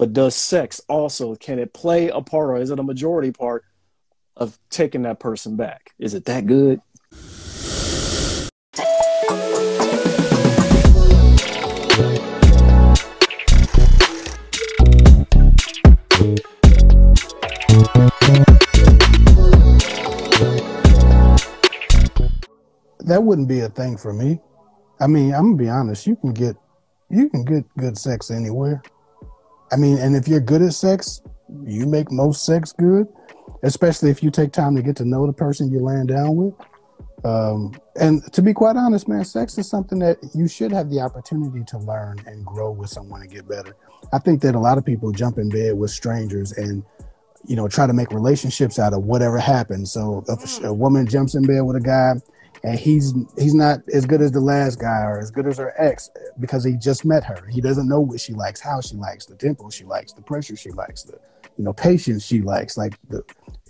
but does sex also, can it play a part, or is it a majority part of taking that person back? Is it that good? That wouldn't be a thing for me. I mean, I'm gonna be honest. You can get good sex anywhere. I mean, and if you're good at sex, you make most sex good, especially if you take time to get to know the person you're laying down with. And to be quite honest, man, sex is something that you should have the opportunity to learn and grow with someone and get better. I think that a lot of people jump in bed with strangers and, you know, try to make relationships out of whatever happens. So if a woman jumps in bed with a guy and he's not as good as the last guy or as good as her ex because he just met her. He doesn't know what she likes, how she likes, the tempo she likes, the pressure she likes, the, you know, patience she likes. Like,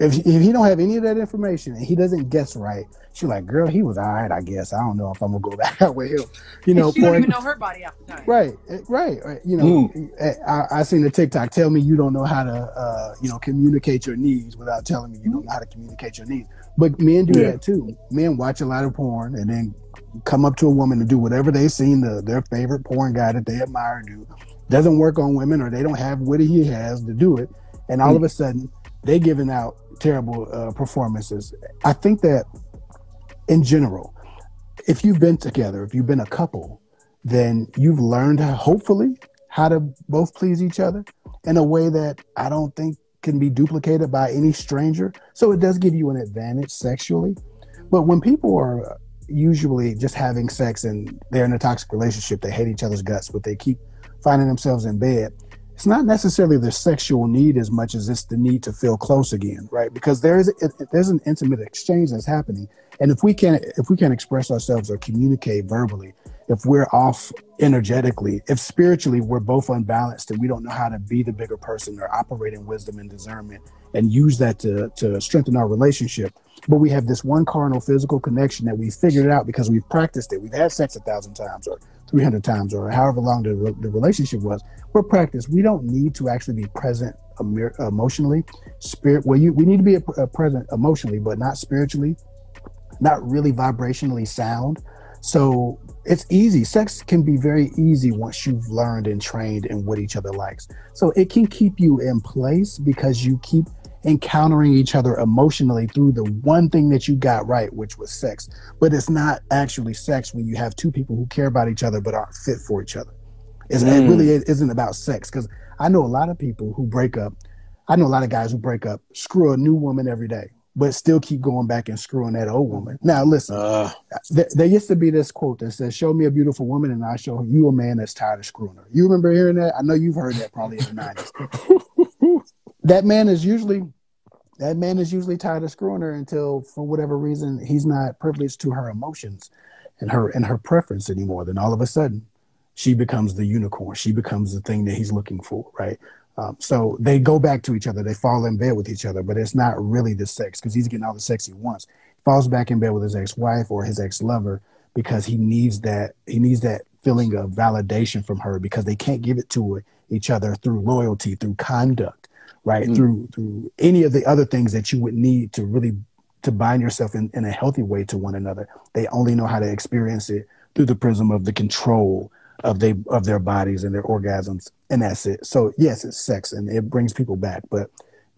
if he don't have any of that information and he doesn't guess right, she's like, girl, he was all right, I guess. I don't know if I'm gonna go back out with him. You know, she don't even know her body half the time. Right. You know, I seen the TikTok. Tell me you don't know how to, you know, communicate your needs without telling me you don't know how to communicate your needs. But men do that too. Men watch a lot of porn and then come up to a woman and do whatever they seen their favorite porn guy that they admire do. Doesn't work on women, or they don't have what he has to do it, and all of a sudden they giving out terrible performances. I think that in general, if you've been together, if you've been a couple, then you've learned, hopefully, how to both please each other in a way that I don't think can be duplicated by any stranger. So it does give you an advantage sexually. But when people are usually just having sex and they're in a toxic relationship, they hate each other's guts, but they keep finding themselves in bed, it's not necessarily the sexual need as much as it's the need to feel close again, right? Because there's an intimate exchange that's happening. And if we can't express ourselves or communicate verbally, if we're off energetically, if spiritually we're both unbalanced and we don't know how to be the bigger person or operate in wisdom and discernment and use that to strengthen our relationship, but we have this one carnal physical connection that we figured out because we've practiced it. We've had sex 1,000 times or 300 times or however long the relationship was. We're practiced. We don't need to actually be present emotionally. We need to be present emotionally, but not spiritually, not really vibrationally sound. So it's easy. Sex can be very easy once you've learned and trained in what each other likes. So it can keep you in place because you keep encountering each other emotionally through the one thing that you got right, which was sex. But it's not actually sex when you have two people who care about each other but aren't fit for each other. It really isn't about sex, because I know a lot of people who break up. I know a lot of guys who break up, screw a new woman every day, but still keep going back and screwing that old woman. Now, listen, there used to be this quote that says, show me a beautiful woman and I'll show you a man that's tired of screwing her. You remember hearing that? I know you've heard that probably in the 90s. That man is usually tired of screwing her until, for whatever reason, he's not privileged to her emotions and her preference anymore. Then all of a sudden, she becomes the unicorn. She becomes the thing that he's looking for, right? So they go back to each other. They fall in bed with each other, but it's not really the sex because he's getting all the sex he wants. He falls back in bed with his ex-wife or his ex-lover because he needs that feeling of validation from her, because they can't give it to each other through loyalty, through conduct, right? Through any of the other things that you would need to really to bind yourself in a healthy way to one another. They only know how to experience it through the prism of the control of their bodies and their orgasms, and that's it. So yes, it's sex and it brings people back, but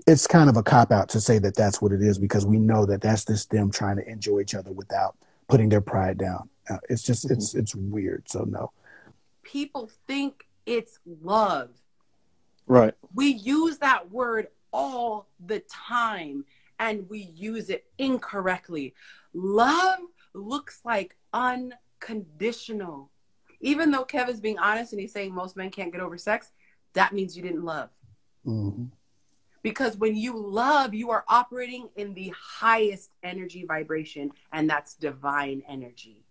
it's kind of a cop-out to say that that's what it is, because we know that that's just them trying to enjoy each other without putting their pride down. It's just it's weird. So no, people think it's love, right? We use that word all the time and we use it incorrectly. Love looks like unconditional. Even though Kevin's being honest and he's saying most men can't get over sex, that means you didn't love. Mm-hmm. Because when you love, you are operating in the highest energy vibration, and that's divine energy.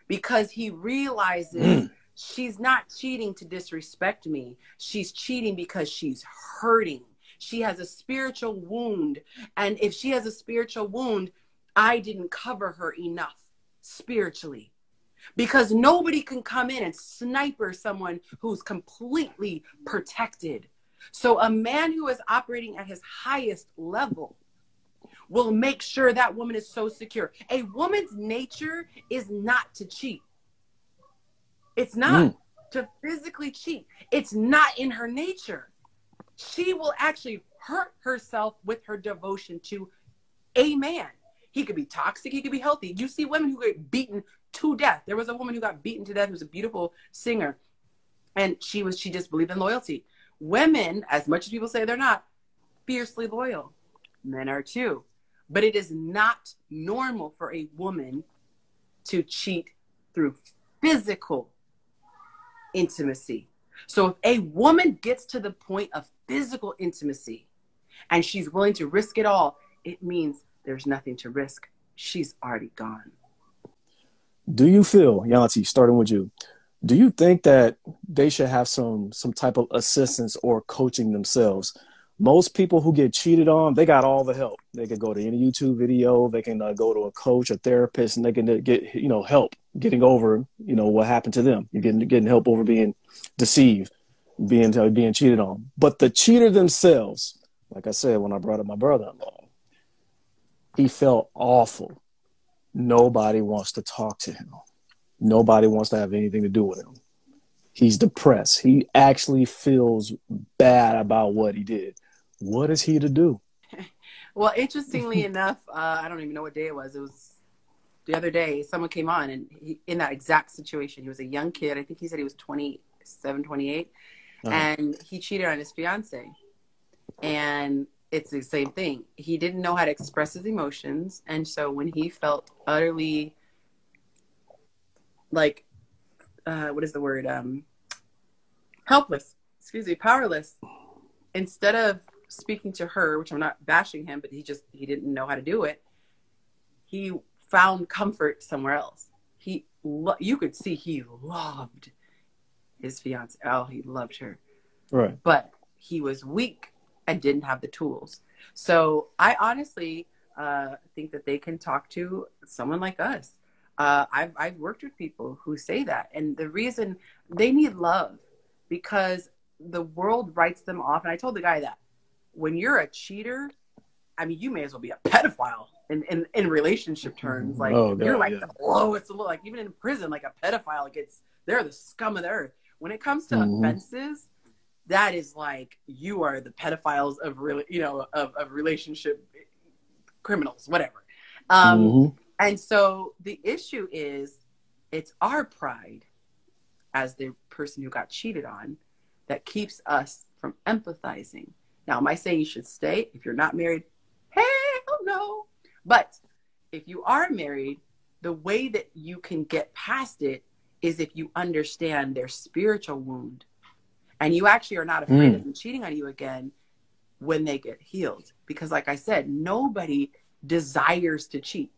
Because he realizes she's not cheating to disrespect me. She's cheating because she's hurting. She has a spiritual wound. And if she has a spiritual wound, I didn't cover her enough spiritually. Because nobody can come in and sniper someone who's completely protected. So a man who is operating at his highest level will make sure that woman is so secure. A woman's nature is not to cheat. It's not to physically cheat. It's not in her nature. She will actually hurt herself with her devotion to a man. He could be toxic. He could be healthy. You see women who get beaten to death. There was a woman who got beaten to death who was a beautiful singer. And she just believed in loyalty. Women, as much as people say they're not, fiercely loyal. Men are too. But it is not normal for a woman to cheat through physical intimacy. So if a woman gets to the point of physical intimacy and she's willing to risk it all, it means there's nothing to risk. She's already gone. Do you feel, Yanti, starting with you, do you think that they should have some type of assistance or coaching themselves? Most people who get cheated on, they got all the help. They can go to any YouTube video. They can go to a coach, a therapist, and they can get, help getting over, what happened to them. You're getting help over being deceived, being cheated on. But the cheater themselves, like I said, when I brought up my brother-in-law, he felt awful. Nobody wants to talk to him. Nobody wants to have anything to do with him. He's depressed. He actually feels bad about what he did. What is he to do? Well, interestingly enough, I don't even know what day it was. It was the other day. Someone came on and in that exact situation, he was a young kid. I think he said he was 27, 28. And he cheated on his fiance. And it's the same thing. He didn't know how to express his emotions. And so when he felt utterly what is the word? Helpless, powerless. Instead of speaking to her, which I'm not bashing him, but he didn't know how to do it. He found comfort somewhere else. You could see he loved his fiance. Oh, he loved her. Right. But he was weak and didn't have the tools. So I honestly think that they can talk to someone like us. I've worked with people who say that. And the reason they need love, because the world writes them off. And I told the guy that when you're a cheater, I mean, you may as well be a pedophile in relationship terms. Like you're like the lowest, like even in prison, like a pedophile they're the scum of the earth. When it comes to offenses, that is like, you are the pedophiles of of relationship criminals, whatever. And so the issue is, it's our pride as the person who got cheated on that keeps us from empathizing. Now, am I saying you should stay? If you're not married, hell no. But if you are married, the way that you can get past it is if you understand their spiritual wound. And you actually are not afraid of them cheating on you again when they get healed. Because like I said, nobody desires to cheat.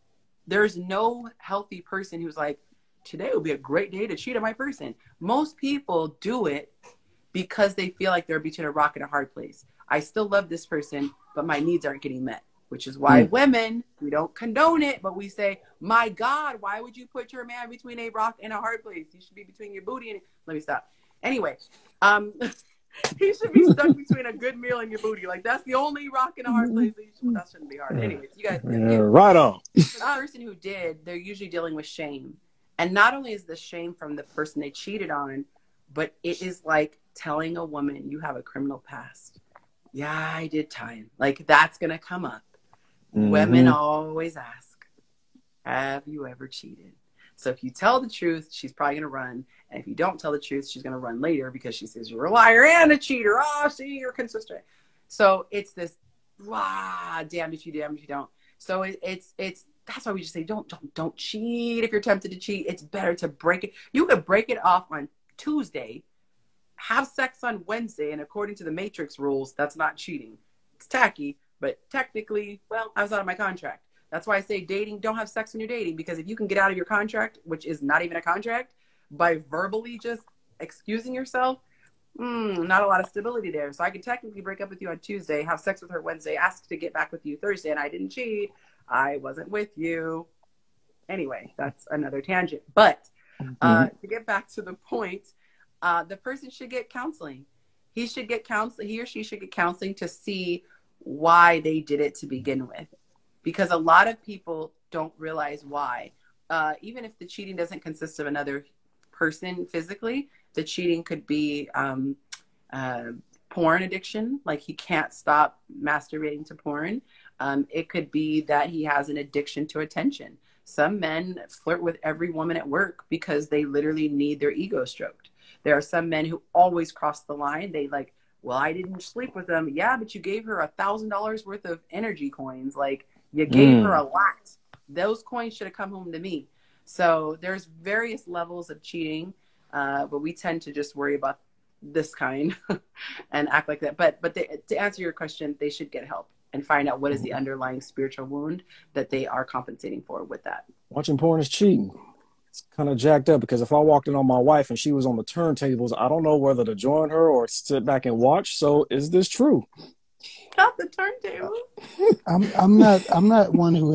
There's no healthy person who's like, today will be a great day to cheat on my person. Most people do it because they feel like they're between a rock and a hard place. I still love this person, but my needs aren't getting met, which is why women, we don't condone it, but we say, my God, why would you put your man between a rock and a hard place? He should be between your booty and... Let me stop. Anyway, he should be stuck between a good meal and your booty. Like, that's the only rock in a hard place. That shouldn't be hard. Anyways, you guys. Right on. The person who did, they're usually dealing with shame. And not only is the shame from the person they cheated on, but it is like telling a woman, you have a criminal past. Yeah, I did time. Like, that's going to come up. Women always ask, have you ever cheated? So if you tell the truth, she's probably going to run. And if you don't tell the truth, she's going to run later because she says you're a liar and a cheater. Oh, see, you're consistent. So it's this, damn if you don't. So it's that's why we just say, don't cheat. If you're tempted to cheat, it's better to break it. You could break it off on Tuesday, have sex on Wednesday, and according to the Matrix rules, that's not cheating. It's tacky, but technically, well, I was out of my contract. That's why I say dating, don't have sex when you're dating, because if you can get out of your contract, which is not even a contract, by verbally just excusing yourself, not a lot of stability there. So I could technically break up with you on Tuesday, have sex with her Wednesday, ask to get back with you Thursday, and I didn't cheat. I wasn't with you. Anyway, that's another tangent. But to get back to the point, the person should get counseling. He should get counseling. He or she should get counseling to see why they did it to begin with, because a lot of people don't realize why. Even if the cheating doesn't consist of another person physically, the cheating could be porn addiction, like he can't stop masturbating to porn. It could be that he has an addiction to attention. Some men flirt with every woman at work because they literally need their ego stroked. There are some men who always cross the line. They like, well, I didn't sleep with them. Yeah, but you gave her $1,000 worth of energy coins. Like, you gave her a lot. Those coins should have come home to me. So there's various levels of cheating, but we tend to just worry about this kind and act like that. But to answer your question, they should get help and find out what is the underlying spiritual wound that they are compensating for with that. Watching porn is cheating. It's kind of jacked up, because if I walked in on my wife and she was on the turntables, I don't know whether to join her or sit back and watch. So is this true? Not the turntable. I'm not one who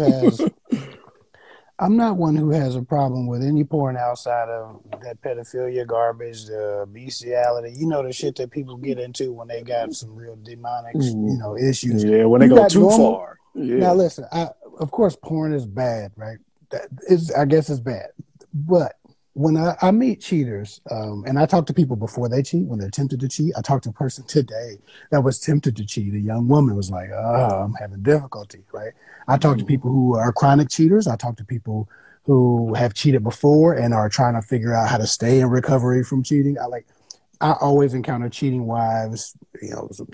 has a problem with any porn outside of that pedophilia garbage, the bestiality, the shit that people get into when they got some real demonic, issues. Yeah, when they go too far. Yeah. Now listen, of course porn is bad, right? I guess it's bad. But when I meet cheaters, and I talk to people before they cheat, when they're tempted to cheat, I talked to a person today that was tempted to cheat. A young woman was like, I'm having difficulty, right? I talk to people who are chronic cheaters. I talk to people who have cheated before and are trying to figure out how to stay in recovery from cheating. I always encounter cheating wives.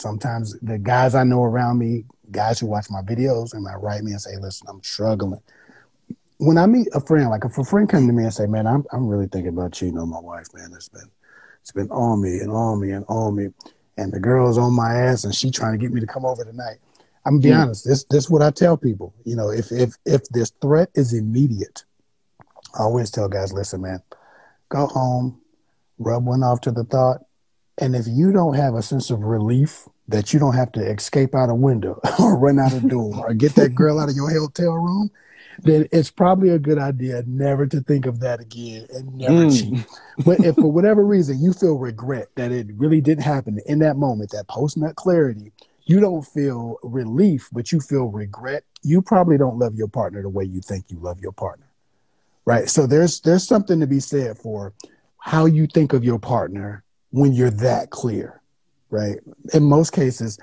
Sometimes the guys I know around me, guys who watch my videos and might write me and say, listen, I'm struggling. When I meet a friend, like if a friend come to me and say, man, I'm really thinking about cheating on my wife, man. It's been on me and on me and on me. And the girl's on my ass and she trying to get me to come over tonight. I'm gonna be honest, this is what I tell people. If this threat is immediate, I always tell guys, listen, man, go home, rub one off to the thought. And if you don't have a sense of relief that you don't have to escape out a window or run out a door or get that girl out of your hotel room, then it's probably a good idea never to think of that again and never cheat. But if for whatever reason you feel regret that it really didn't happen in that moment, that post-nut clarity, you don't feel relief, but you feel regret, you probably don't love your partner the way you think you love your partner, right? So there's something to be said for how you think of your partner when you're that clear, right? In most cases,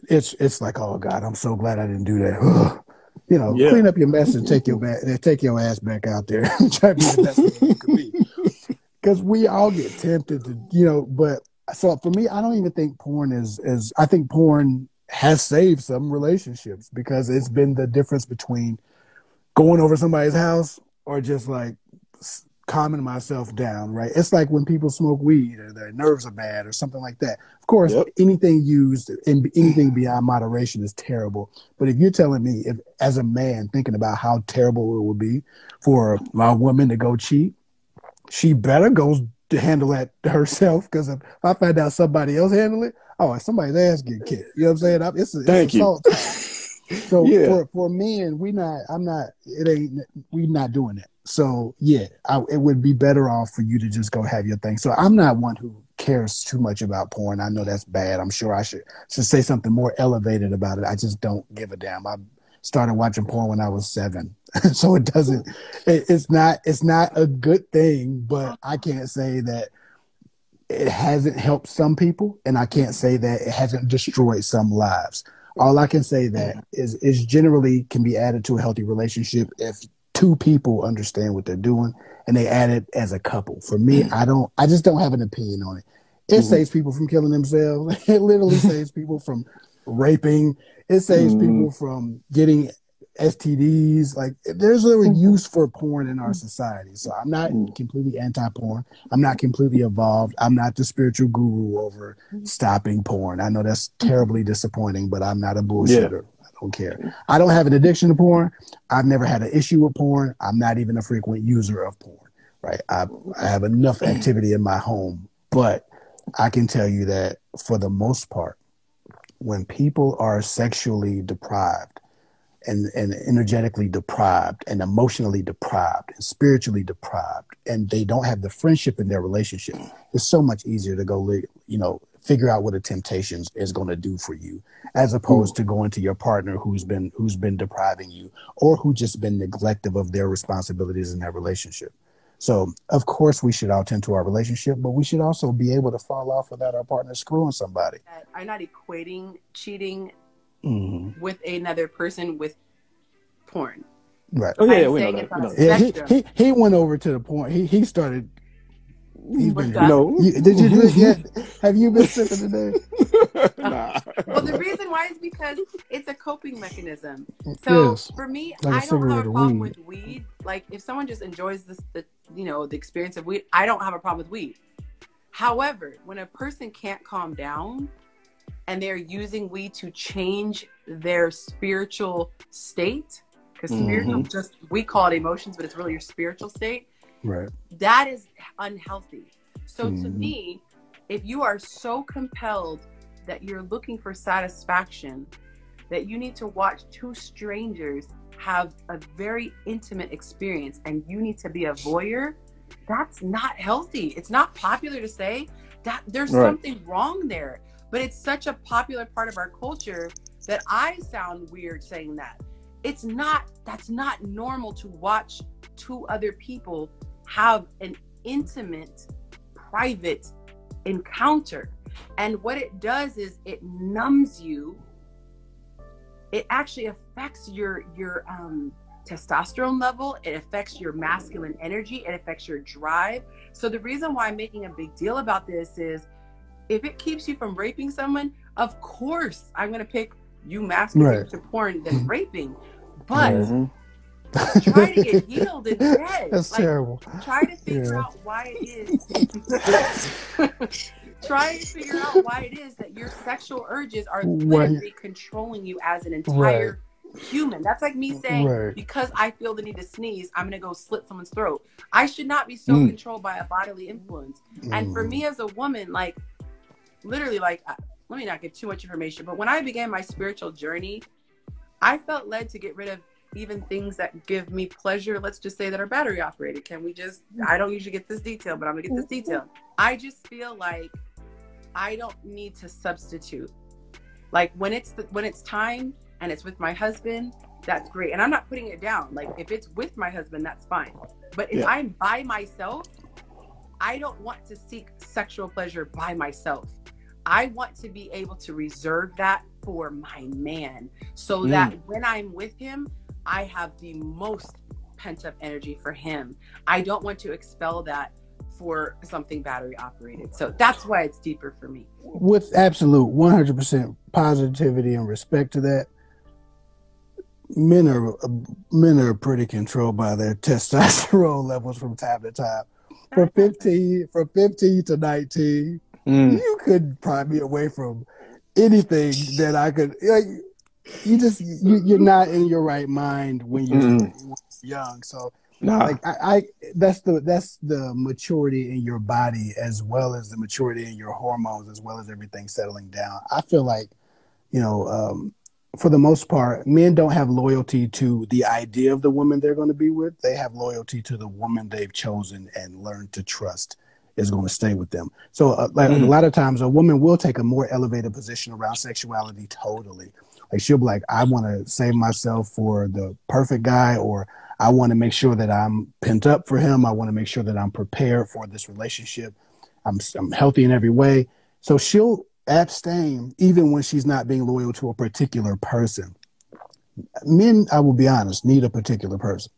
it's like, oh God, I'm so glad I didn't do that. Clean up your mess and take your ass back out there and try to be the best that you could be. Because we all get tempted to, but so for me, I don't even think porn I think porn has saved some relationships because it's been the difference between going over somebody's house or just like calming myself down, right? It's like when people smoke weed or their nerves are bad or something like that. Of course, anything used and anything beyond moderation is terrible. But if you're telling me, if as a man thinking about how terrible it would be for my woman to go cheat, she better go to handle that herself, because if I find out somebody else handle it, somebody's ass get kicked. You know what I'm saying? It's assault. So for men, we're not doing that. So it would be better off for you to just go have your thing. So I'm not one who cares too much about porn. I know that's bad. I'm sure I should say something more elevated about it. I just don't give a damn. I started watching porn when I was 7. So it's not a good thing, but I can't say that it hasn't helped some people, and I can't say that it hasn't destroyed some lives. All I can say that is generally can be added to a healthy relationship if two people understand what they're doing and they add it as a couple. For me, I just don't have an opinion on it. It saves people from killing themselves. It literally saves people from raping. It saves people from getting STDs. Like, there's a use for porn in our society. So I'm not completely anti-porn. I'm not completely evolved. I'm not the spiritual guru over stopping porn. I know that's terribly disappointing, but I'm not a bullshitter. I don't care. I don't have an addiction to porn. I've never had an issue with porn. I'm not even a frequent user of porn, right? I have enough activity in my home, but I can tell you that for the most part, when people are sexually deprived and energetically deprived and emotionally deprived and spiritually deprived, and they don't have the friendship in their relationship, it's so much easier to go, figure out what a temptation is going to do for you, as opposed to going to your partner who's been depriving you, or who just been neglective of their responsibilities in that relationship. So of course we should all tend to our relationship, but we should also be able to fall off without our partner screwing somebody. I'm not equating cheating with another person with porn. Right. Oh yeah, he went over to the point. He started. He's been, did you do it yet? Have you been sipping today? Nah. Well, the reason why is because it's a coping mechanism. So for me, like I don't have a problem with weed. Like if someone just enjoys the experience of weed, I don't have a problem with weed. However, when a person can't calm down and they're using weed to change their spiritual state, because spiritual we call it emotions, but it's really your spiritual state. Right. That is unhealthy. So to me, if you are so compelled that you're looking for satisfaction, that you need to watch two strangers have a very intimate experience and you need to be a voyeur, that's not healthy. It's not popular to say that. There's something wrong there, but it's such a popular part of our culture that I sound weird saying that. That's not normal to watch two other people have an intimate, private encounter. And what it does is it numbs you. It actually affects your testosterone level. It affects your masculine energy. It affects your drive. So the reason why I'm making a big deal about this is if it keeps you from raping someone, of course I'm going to pick you masturbating to porn than raping. But try to get healed instead. That's terrible. Try to figure out why it is. Try to figure out why it is that your sexual urges are literally controlling you as an entire human. That's like me saying, because I feel the need to sneeze, I'm going to go slit someone's throat. I should not be so controlled by a bodily influence. And for me as a woman, like, literally, like, let me not give too much information, but when I began my spiritual journey, I felt led to get rid of even things that give me pleasure, let's just say that are battery operated. I don't usually get this detail, but I'm gonna get this detail. I just feel like I don't need to substitute. Like when it's time and it's with my husband, that's great. And I'm not putting it down. Like if it's with my husband, that's fine. But if I'm by myself, I don't want to seek sexual pleasure by myself. I want to be able to reserve that for my man so that when I'm with him, I have the most pent up energy for him. I don't want to expel that for something battery operated. So that's why it's deeper for me. With absolute 100% positivity and respect to that, men are pretty controlled by their testosterone levels from time to time. From 15 to 19, you could pry me away from anything that I could. Like, you're not in your right mind when you're young. So, like that's the maturity in your body as well as the maturity in your hormones as well as everything settling down. I feel like, for the most part, men don't have loyalty to the idea of the woman they're going to be with. They have loyalty to the woman they've chosen and learned to trust is going to stay with them. So a lot of times a woman will take a more elevated position around sexuality totally. Like she'll be like, I want to save myself for the perfect guy, or I want to make sure that I'm pent up for him. I want to make sure that I'm prepared for this relationship. I'm healthy in every way. So she'll abstain even when she's not being loyal to a particular person. Men, I will be honest, need a particular person.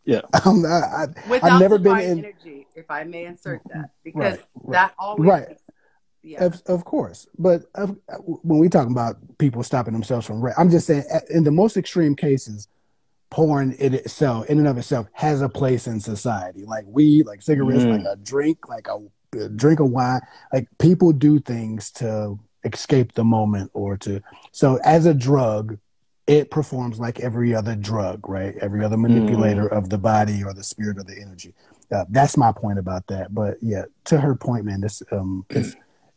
Yeah. I've never been in energy, if I may insert that, because that always of course. But when we talk about people stopping themselves from rape, I'm just saying in the most extreme cases, porn in and of itself has a place in society. Like weed, like cigarettes, like a drink, like a drink of wine. Like people do things to escape the moment so as a drug, it performs like every other drug, right? Every other manipulator of the body or the spirit or the energy. That's my point about that. But yeah, to her point, man, this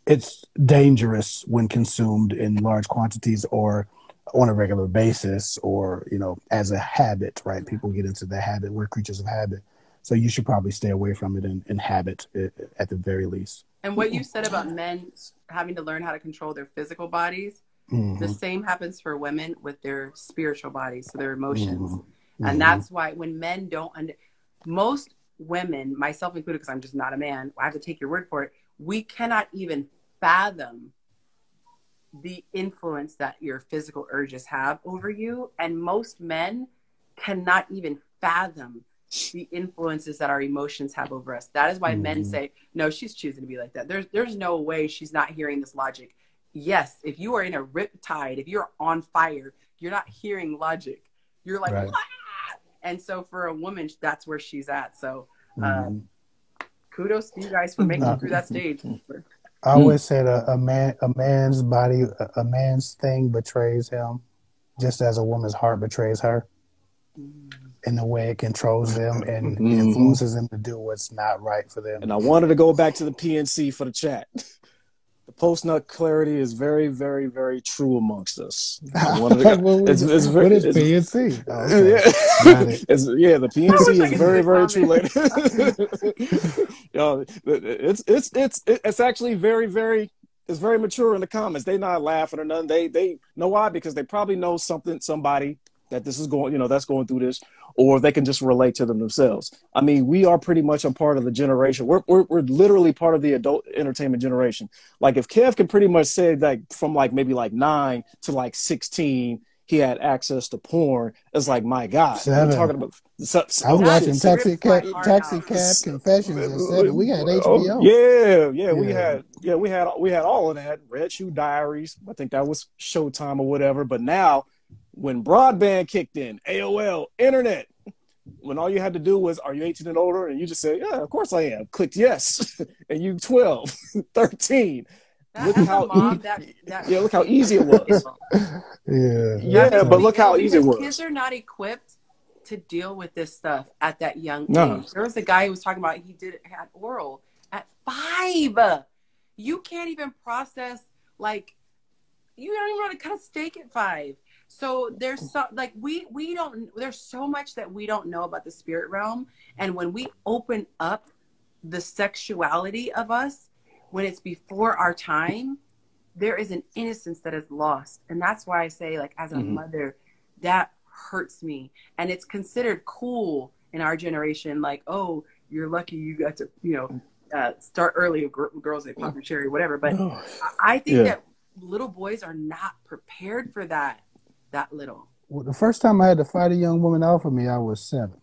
it's dangerous when consumed in large quantities or on a regular basis, or as a habit, right? People get into the habit. We're creatures of habit. So you should probably stay away from it in habit at the very least. And what you said about men having to learn how to control their physical bodies, the same happens for women with their spiritual bodies, so their emotions. And that's why when men don't, most women, myself included, because I'm just not a man, I have to take your word for it, we cannot even fathom the influence that your physical urges have over you. And most men cannot even fathom the influences that our emotions have over us. That is why men say, no, she's choosing to be like that. There's no way she's not hearing this logic. Yes, if you are in a riptide, if you're on fire, you're not hearing logic. You're like, right. And so for a woman, that's where she's at. So kudos to you guys for making it through that stage. I always said a man's body, a man's thing betrays him, just as a woman's heart betrays her. In the way it controls them and influences them to do what's not right for them. And I wanted to go back to the PNC for the chat. The post-nut clarity is very, very, very true amongst us. What is PNC? Oh, okay. The PNC is very, very true. It's actually very, very. It's very mature in the comments. They not laughing or nothing. They know why, because they probably know somebody that this is going, that's going through this, or they can just relate to them themselves. I mean, we are pretty much a part of the generation. We're literally part of the adult entertainment generation. Like if Kev can pretty much say that from maybe 9 to 16, he had access to porn. It's like, my God, we're talking about. I was watching Taxi Cab Confessions at 7. We had HBO. We had all of that. Red Shoe Diaries. I think that was Showtime or whatever. But now, when broadband kicked in, AOL, internet, when all you had to do was, are you 18 and older? And you just said, yeah, of course I am. Clicked yes. And you 12, 13. Look how easy it was. But look how easy it was. Kids are not equipped to deal with this stuff at that young age. There was a guy who was talking about he had oral at 5. You can't even process, you don't even know how to cut a steak at 5. So there's there's so much that we don't know about the spirit realm. And when we open up the sexuality of us, when it's before our time, there is an innocence that is lost. And that's why I say, as a mother, that hurts me. And it's considered cool in our generation. Oh, you're lucky you got to, start early. Girls, they pop your cherry, whatever. But I think that little boys are not prepared for that little. Well, the first time I had to fight a young woman off of me, I was 7.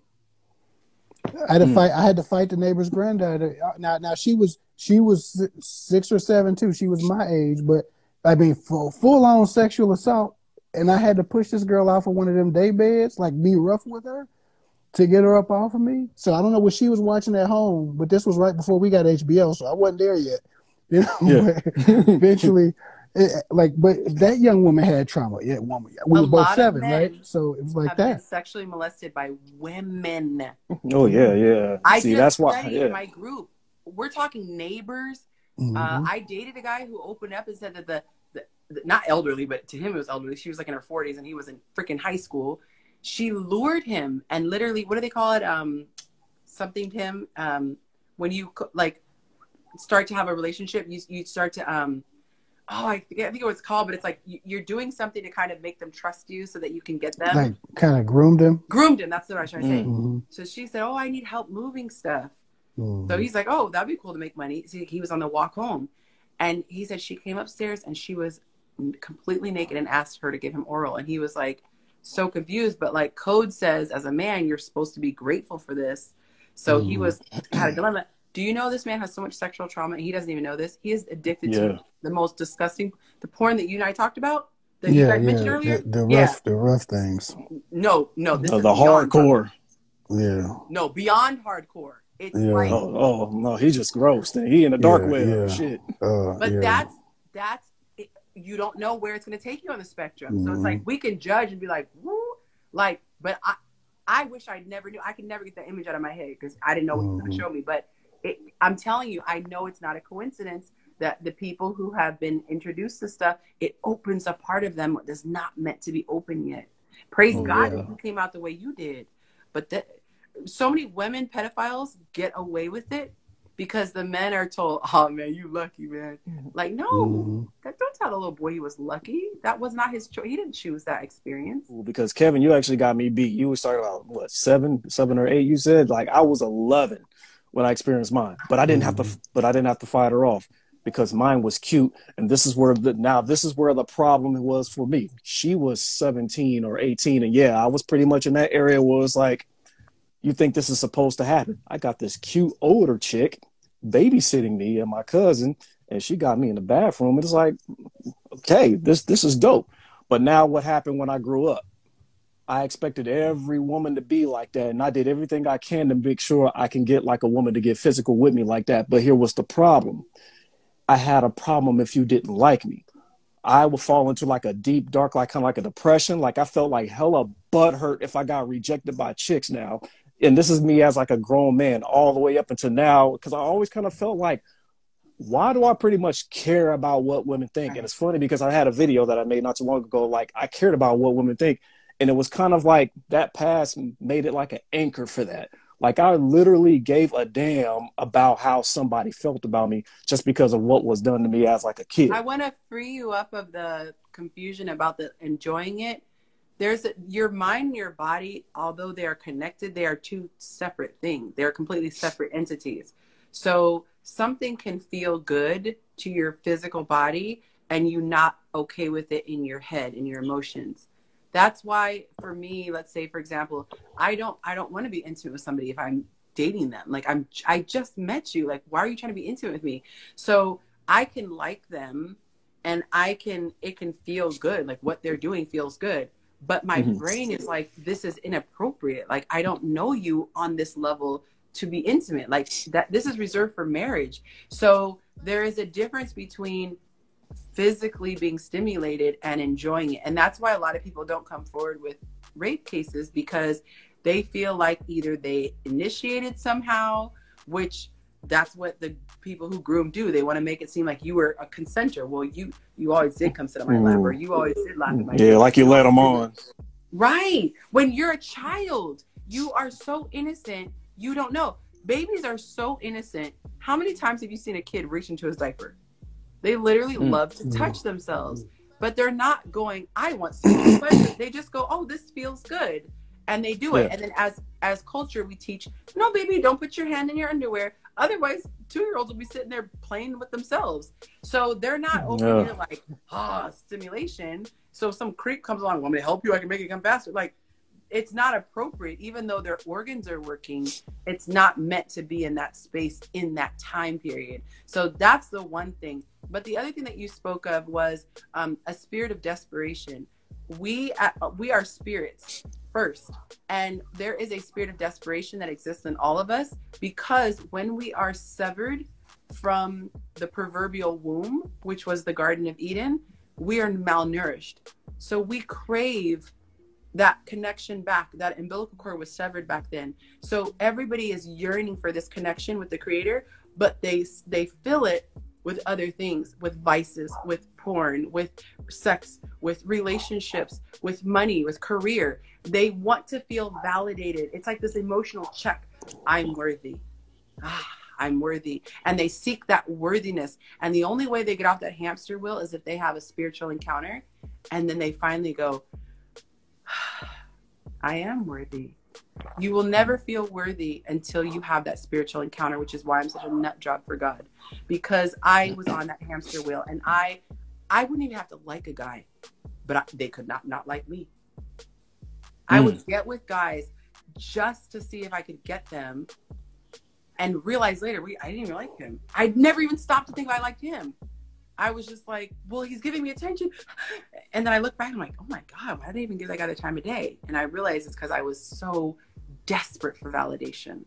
I had to fight the neighbor's granddaughter. Now she was 6 or 7 too. She was my age, but I mean full on sexual assault. And I had to push this girl off of one of them day beds, be rough with her to get her up off of me. So I don't know what she was watching at home, but this was right before we got HBO, so I wasn't there yet. Eventually. But that young woman had trauma. Yeah, we were both 7, right? So it was like that. Been sexually molested by women. Oh yeah. That's why in my group, we're talking neighbors. I dated a guy who opened up and said that the not elderly, but to him it was elderly. She was in her 40s and he was in freaking high school. She lured him and literally, what do they call it? Something to him. When you start to have a relationship, you start to I think it was called, but it's you're doing something to kind of make them trust you so that you can get them. Kind of groomed him? Groomed him, that's what I was trying to say. So she said, I need help moving stuff. So he's like, that'd be cool to make money. See, he was on the walk home. And he said she came upstairs and she was completely naked and asked her to give him oral. And he was so confused. But code says, as a man, you're supposed to be grateful for this. So he had a dilemma. Do you know this man has so much sexual trauma and he doesn't even know this? He is addicted to the most disgusting, the porn that you and I talked about, that you guys mentioned earlier. The rough things. No, this is the hardcore. No, beyond hardcore. It's no, he's just gross. He in the dark web shit. But that's you don't know where it's going to take you on the spectrum. So it's we can judge and be woo, but I wish I never knew. I could never get that image out of my head because I didn't know what he was going to show me. But I'm telling you, I know it's not a coincidence that the people who have been introduced to stuff, it opens a part of them that's not meant to be open yet. Praise God that you came out the way you did. But so many women pedophiles get away with it because the men are told, oh man, you lucky, man. Like, no, don't tell the little boy he was lucky. That was not his choice. He didn't choose that experience. Because Kevin, you actually got me beat. You was talking about what, seven or eight? You said. Like, I was 11 when I experienced mine, but I didn't have to. But I didn't have to fight her off because mine was cute. And this is where the problem was for me. She was 17 or 18, and yeah, I was pretty much in that area where it's like, you think this is supposed to happen? I got this cute older chick babysitting me and my cousin, and she got me in the bathroom. And it's like, okay, this is dope. But now what happened when I grew up? I expected every woman to be like that, and I did everything I can to make sure I can get like a woman to get physical with me like that. But here was the problem. I had a problem if you didn't like me. I would fall into like a deep, dark, like kind of like a depression. Like I felt like hella butthurt if I got rejected by chicks now. And this is me as like a grown man all the way up until now, because I always kind of felt like, why do I pretty much care about what women think? And it's funny because I had a video that I made not too long ago. Like I cared about what women think. And it was kind of like that past made it like an anchor for that. Like I literally gave a damn about how somebody felt about me just because of what was done to me as like a kid. I want to free you up of the confusion about the enjoying it. Your mind and your body, although they are connected, they are two separate things. They're completely separate entities. So something can feel good to your physical body and you not okay with it in your head, in your emotions. That's why for me, let's say, for example, I don't want to be intimate with somebody if I'm dating them. Like I just met you. Like, why are you trying to be intimate with me? So I can like them and it can feel good. Like what they're doing feels good. But my brain is like, this is inappropriate. Like, I don't know you on this level to be intimate. Like that, this is reserved for marriage. So there is a difference between physically being stimulated and enjoying it. And that's why a lot of people don't come forward with rape cases, because they feel like either they initiated somehow, which that's what the people who groom do. They want to make it seem like you were a consenter. Well, you always did come sit on my lap, or you always did laugh at my face. Like you let them on. Right. When you're a child, you are so innocent. You don't know. Babies are so innocent. How many times have you seen a kid reach into his diaper? They literally love to touch themselves, but they're not going, I want sexual pleasure. They just go, oh, this feels good. And they do it. And then as culture, we teach, no, baby, don't put your hand in your underwear. Otherwise, 2-year-olds will be sitting there playing with themselves. So they're not over here like, stimulation. So some creep comes along, want me to help you? I can make it come faster. Like, it's not appropriate. Even though their organs are working, it's not meant to be in that space in that time period. So that's the one thing. But the other thing that you spoke of was a spirit of desperation. We are spirits first. And there is a spirit of desperation that exists in all of us, because when we are severed from the proverbial womb, which was the Garden of Eden, we are malnourished. So we crave that connection back. That umbilical cord was severed back then. So everybody is yearning for this connection with the Creator, but they fill it with other things, with vices, with porn, with sex, with relationships, with money, with career. They want to feel validated. It's like this emotional check. I'm worthy. I'm worthy. And they seek that worthiness. And the only way they get off that hamster wheel is if they have a spiritual encounter. And then they finally go, I am worthy. You will never feel worthy until you have that spiritual encounter, which is why I'm such a nut job for God, because I was on that hamster wheel, and I wouldn't even have to like a guy, but they could not like me. I would get with guys just to see if I could get them, and realize later I didn't even like him. I'd never even stopped to think if I liked him. I was just like, well, he's giving me attention. And then I look back and I'm like, oh my God, why did I even give that guy the time of day? And I realized it's because I was so desperate for validation.